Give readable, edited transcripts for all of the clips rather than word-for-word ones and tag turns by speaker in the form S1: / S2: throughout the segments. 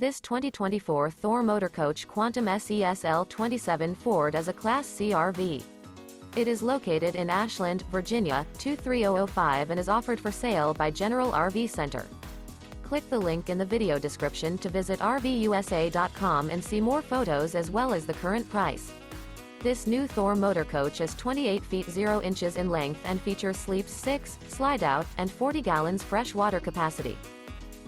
S1: This 2024 Thor Motor Coach Quantum SESL 27 Ford is a Class C RV. It is located in Ashland, Virginia, 23005 and is offered for sale by General RV Center. Click the link in the video description to visit RVUSA.com and see more photos as well as the current price. This new Thor Motor Coach is 28 feet 0 inches in length and features sleeps 6, slide-out, and 40 gallons fresh water capacity.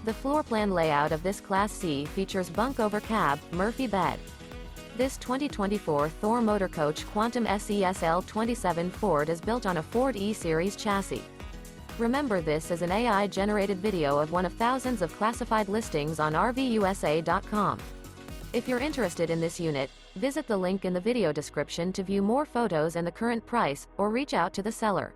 S1: The floor plan layout of this Class C features bunk over cab, Murphy bed. This 2024 Thor Motor Coach Quantum SESL 27 Ford is built on a Ford E-Series chassis. Remember, this is an AI-generated video of one of thousands of classified listings on RVUSA.com. If you're interested in this unit, visit the link in the video description to view more photos and the current price, or reach out to the seller.